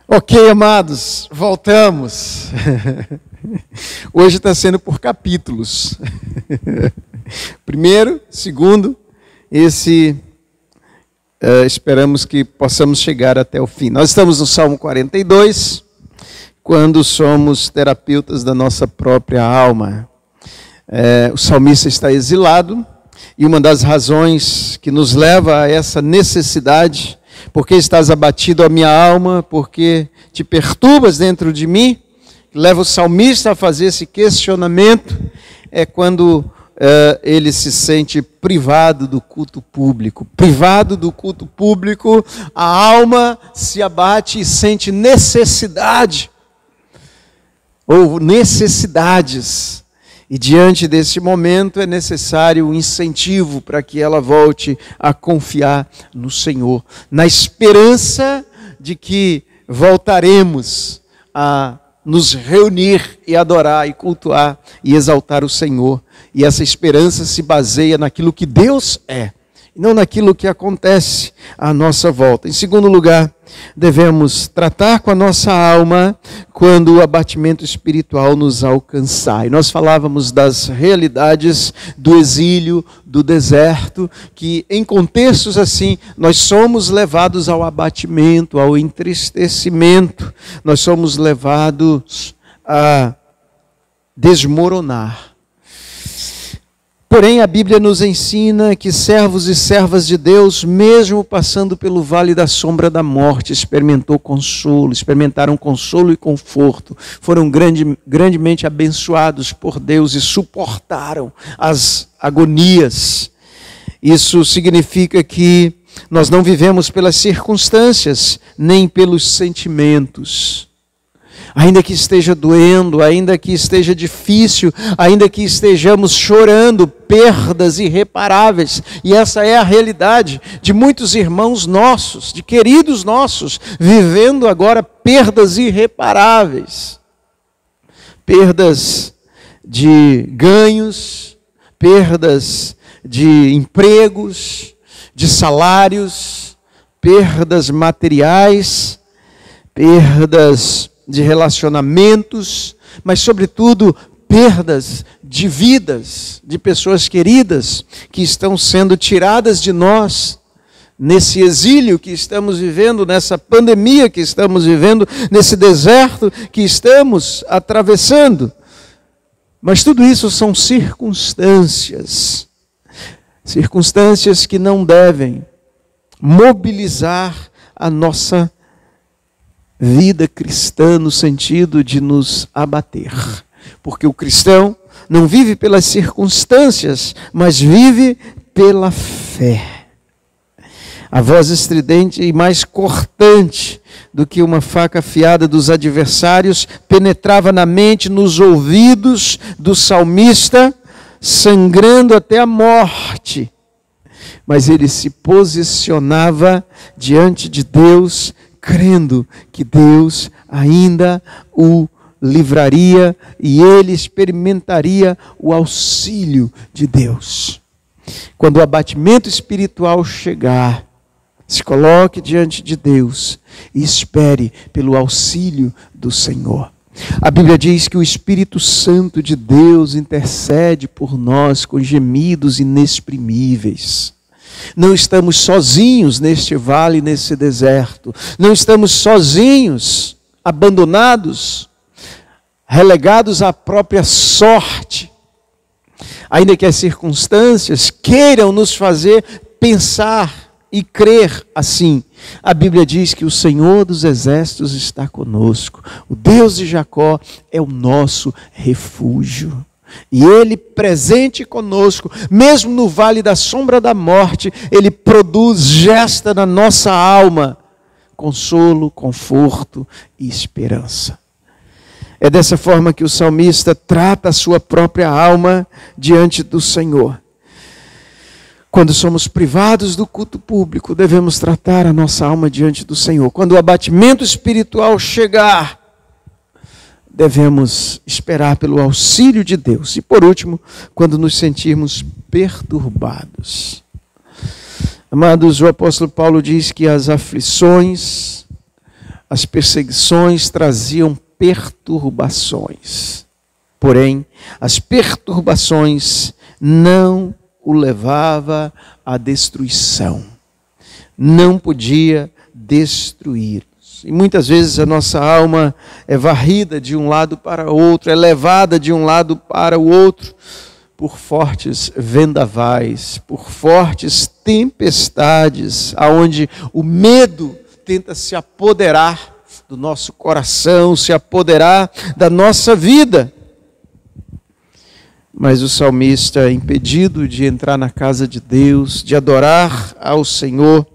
Ok, amados, voltamos. Hoje está sendo por capítulos. Primeiro, segundo, esperamos que possamos chegar até o fim. Nós estamos no Salmo 42, quando somos terapeutas da nossa própria alma. O salmista está exilado, e uma das razões que nos leva a essa necessidade: porque estás abatido a minha alma, porque te perturbas dentro de mim, leva o salmista a fazer esse questionamento, é quando ele se sente privado do culto público. Privado do culto público, a alma se abate e sente necessidade, ou necessidades. E diante desse momento é necessário um incentivo para que ela volte a confiar no Senhor, na esperança de que voltaremos a nos reunir e adorar e cultuar e exaltar o Senhor. E essa esperança se baseia naquilo que Deus é, e não naquilo que acontece à nossa volta. Em segundo lugar, devemos tratar com a nossa alma quando o abatimento espiritual nos alcançar. E nós falávamos das realidades do exílio, do deserto, que em contextos assim, nós somos levados ao abatimento, ao entristecimento, nós somos levados a desmoronar. Porém, a Bíblia nos ensina que servos e servas de Deus, mesmo passando pelo vale da sombra da morte, experimentaram consolo e conforto, foram grandemente abençoados por Deus e suportaram as agonias. Isso significa que nós não vivemos pelas circunstâncias, nem pelos sentimentos. Ainda que esteja doendo, ainda que esteja difícil, ainda que estejamos chorando perdas irreparáveis, e essa é a realidade de muitos irmãos nossos, de queridos nossos, vivendo agora perdas irreparáveis. Perdas de ganhos, perdas de empregos, de salários, perdas materiais, perdas de relacionamentos, mas sobretudo perdas de vidas, de pessoas queridas que estão sendo tiradas de nós, nesse exílio que estamos vivendo, nessa pandemia que estamos vivendo, nesse deserto que estamos atravessando. Mas tudo isso são circunstâncias que não devem mobilizar a nossa vida cristã no sentido de nos abater, porque o cristão não vive pelas circunstâncias, mas vive pela fé. A voz estridente e mais cortante do que uma faca afiada dos adversários penetrava na mente, nos ouvidos do salmista, sangrando até a morte. Mas ele se posicionava diante de Deus, crendo que Deus ainda o livraria e ele experimentaria o auxílio de Deus. Quando o abatimento espiritual chegar, se coloque diante de Deus e espere pelo auxílio do Senhor. A Bíblia diz que o Espírito Santo de Deus intercede por nós com gemidos inexprimíveis. Não estamos sozinhos neste vale, nesse deserto. Não estamos sozinhos, abandonados, relegados à própria sorte. Ainda que as circunstâncias queiram nos fazer pensar e crer assim, a Bíblia diz que o Senhor dos Exércitos está conosco. O Deus de Jacó é o nosso refúgio. E Ele presente conosco, mesmo no vale da sombra da morte, Ele produz, gesta na nossa alma consolo, conforto e esperança. É dessa forma que o salmista trata a sua própria alma diante do Senhor. Quando somos privados do culto público, devemos tratar a nossa alma diante do Senhor. Quando o abatimento espiritual chegar, devemos esperar pelo auxílio de Deus. E por último, quando nos sentirmos perturbados. Amados, o apóstolo Paulo diz que as aflições, as perseguições traziam perturbações. Porém, as perturbações não o levava à destruição. Não podia destruí-los. E muitas vezes a nossa alma é varrida de um lado para o outro, é levada de um lado para o outro, por fortes vendavais, por fortes tempestades, aonde o medo tenta se apoderar do nosso coração, se apoderar da nossa vida. Mas o salmista, impedido de entrar na casa de Deus, de adorar ao Senhor,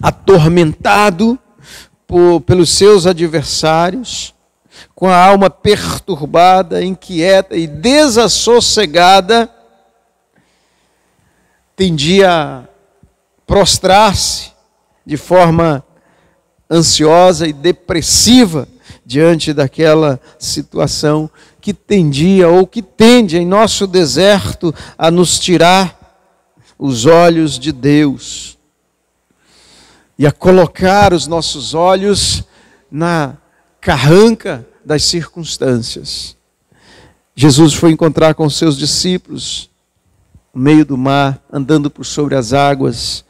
atormentado pelos seus adversários, com a alma perturbada, inquieta e desassossegada, tendia a prostrar-se de forma ansiosa e depressiva diante daquela situação que tendia ou que tende em nosso deserto a nos tirar os olhos de Deus e a colocar os nossos olhos na carranca das circunstâncias. Jesus foi encontrar com os seus discípulos no meio do mar, andando por sobre as águas,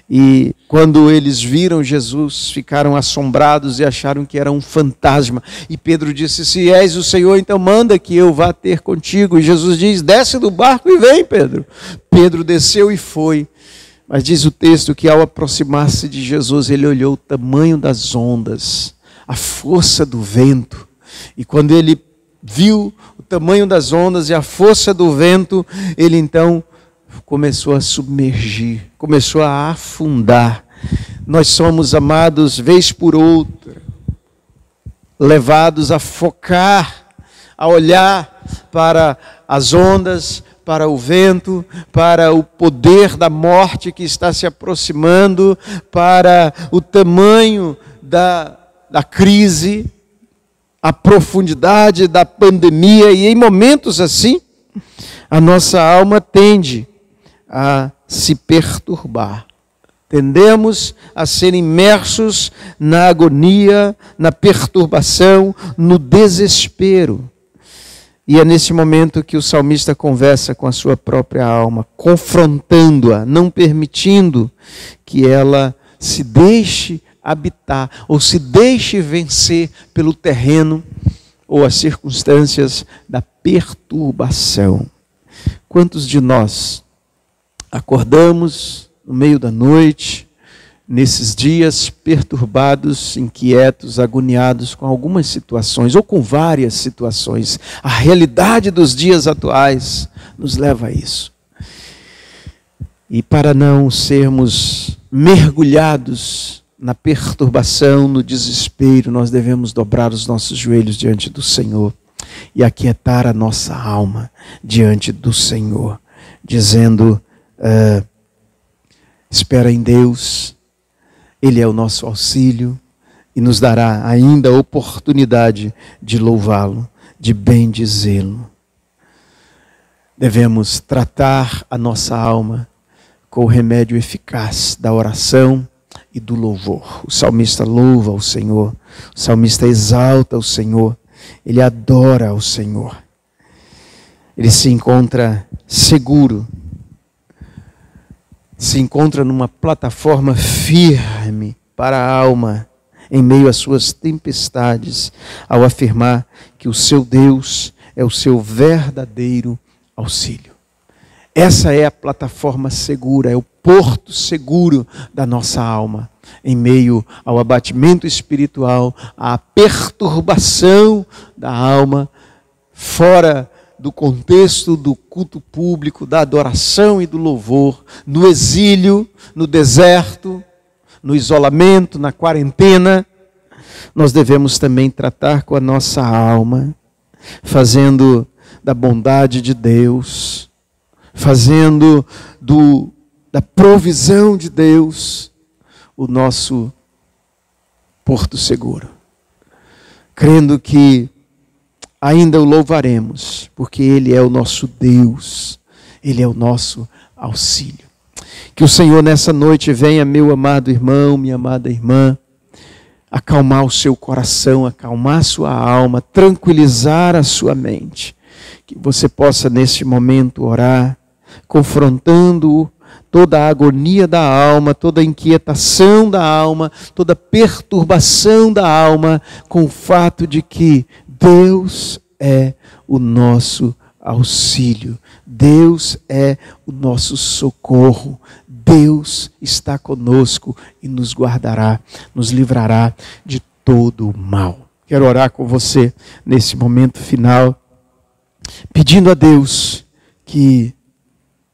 e quando eles viram Jesus, ficaram assombrados e acharam que era um fantasma. E Pedro disse: se és o Senhor, então manda que eu vá ter contigo. E Jesus diz: desce do barco e vem, Pedro. Pedro desceu e foi. Mas diz o texto que ao aproximar-se de Jesus, ele olhou o tamanho das ondas, a força do vento. E quando ele viu o tamanho das ondas e a força do vento, ele então começou a submergir, começou a afundar. Nós somos, amados, vez por outra, levados a focar, a olhar para as ondas, para o vento, para o poder da morte que está se aproximando, para o tamanho da crise, a profundidade da pandemia, e em momentos assim, a nossa alma tende a se perturbar. Tendemos a ser imersos na agonia, na perturbação, no desespero. E é nesse momento que o salmista conversa com a sua própria alma, confrontando-a, não permitindo que ela se deixe habitar ou se deixe vencer pelo terreno ou as circunstâncias da perturbação. Quantos de nós acordamos no meio da noite, nesses dias perturbados, inquietos, agoniados com algumas situações ou com várias situações? A realidade dos dias atuais nos leva a isso. E para não sermos mergulhados na perturbação, no desespero, nós devemos dobrar os nossos joelhos diante do Senhor e aquietar a nossa alma diante do Senhor, dizendo: espera em Deus, Ele é o nosso auxílio e nos dará ainda a oportunidade de louvá-lo, de bendizê-lo. Devemos tratar a nossa alma com o remédio eficaz da oração e do louvor. O salmista louva ao Senhor, o salmista exalta o Senhor, ele adora ao Senhor. Ele se encontra seguro, se encontra numa plataforma firme para a alma, em meio às suas tempestades, ao afirmar que o seu Deus é o seu verdadeiro auxílio. Essa é a plataforma segura, é o porto seguro da nossa alma, em meio ao abatimento espiritual, à perturbação da alma, fora do contexto do culto público, da adoração e do louvor, no exílio, no deserto, no isolamento, na quarentena. Nós devemos também tratar com a nossa alma, fazendo da bondade de Deus, fazendo da provisão de Deus o nosso porto seguro, crendo que ainda o louvaremos, porque Ele é o nosso Deus, Ele é o nosso auxílio. Que o Senhor nessa noite venha, meu amado irmão, minha amada irmã, acalmar o seu coração, acalmar a sua alma, tranquilizar a sua mente. Que você possa neste momento orar, confrontando toda a agonia da alma, toda a inquietação da alma, toda a perturbação da alma, com o fato de que Deus é o nosso auxílio, Deus é o nosso socorro, Deus está conosco e nos guardará, nos livrará de todo o mal. Quero orar com você nesse momento final, pedindo a Deus que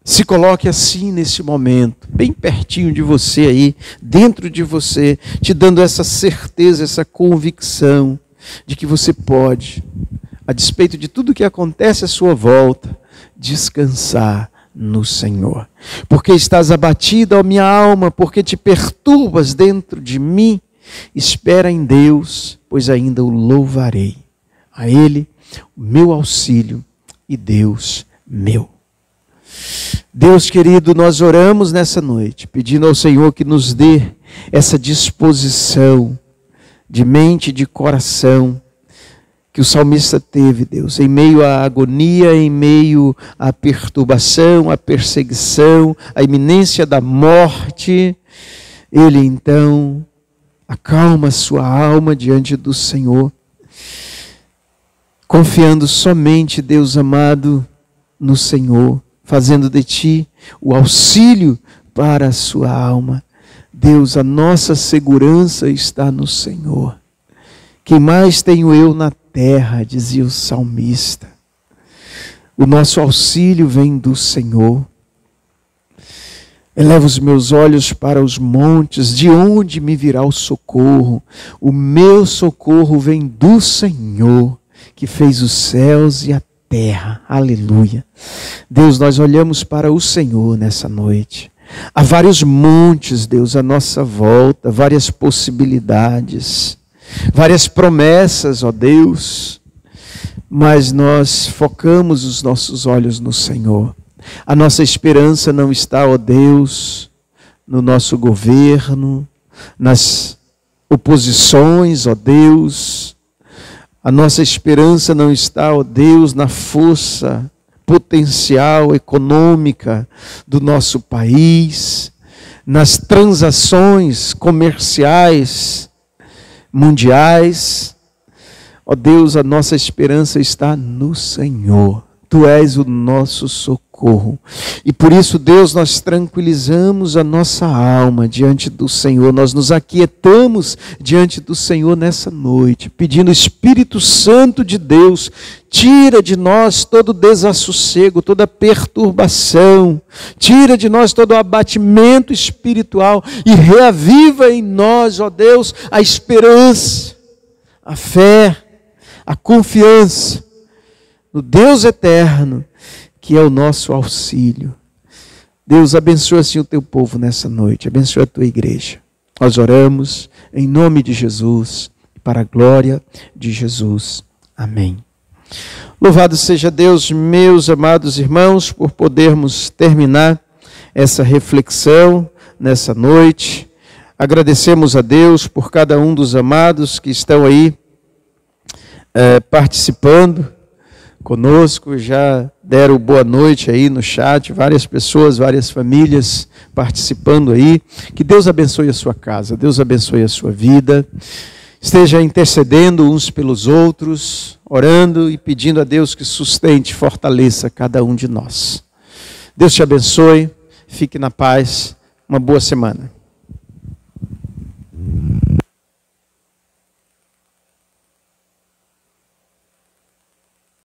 se coloque assim nesse momento, bem pertinho de você aí, dentro de você, te dando essa certeza, essa convicção de que você pode, a despeito de tudo que acontece à sua volta, descansar no Senhor. Porque estás abatida, ó minha alma, porque te perturbas dentro de mim, espera em Deus, pois ainda o louvarei. A Ele, o meu auxílio e Deus meu. Deus querido, nós oramos nessa noite, pedindo ao Senhor que nos dê essa disposição de mente e de coração que o salmista teve, Deus, em meio à agonia, em meio à perturbação, à perseguição, à iminência da morte. Ele então acalma sua alma diante do Senhor, confiando somente, Deus amado, no Senhor, fazendo de ti o auxílio para a sua alma. Deus, a nossa segurança está no Senhor. Quem mais tenho eu na terra, dizia o salmista. O nosso auxílio vem do Senhor. Eleva os meus olhos para os montes, de onde me virá o socorro? O meu socorro vem do Senhor, que fez os céus e a terra. Aleluia. Deus, nós olhamos para o Senhor nessa noite. Há vários montes, Deus, à nossa volta, várias possibilidades, várias promessas, ó Deus, mas nós focamos os nossos olhos no Senhor. A nossa esperança não está, ó Deus, no nosso governo, nas oposições, ó Deus. A nossa esperança não está, ó Deus, na força potencial econômica do nosso país, nas transações comerciais mundiais. Ó Deus, a nossa esperança está no Senhor. Tu és o nosso socorro. E por isso, Deus, nós tranquilizamos a nossa alma diante do Senhor. Nós nos aquietamos diante do Senhor nessa noite, pedindo, Espírito Santo de Deus, tira de nós todo desassossego, toda perturbação. Tira de nós todo abatimento espiritual e reaviva em nós, ó Deus, a esperança, a fé, a confiança no Deus eterno, que é o nosso auxílio. Deus, abençoa assim o teu povo nessa noite, abençoa a tua igreja. Nós oramos em nome de Jesus, para a glória de Jesus. Amém. Louvado seja Deus, meus amados irmãos, por podermos terminar essa reflexão nessa noite. Agradecemos a Deus por cada um dos amados que estão aí participando conosco, já deram boa noite aí no chat, várias pessoas, várias famílias participando aí. Que Deus abençoe a sua casa, Deus abençoe a sua vida. Esteja intercedendo uns pelos outros, orando e pedindo a Deus que sustente, fortaleça cada um de nós. Deus te abençoe, fique na paz, uma boa semana.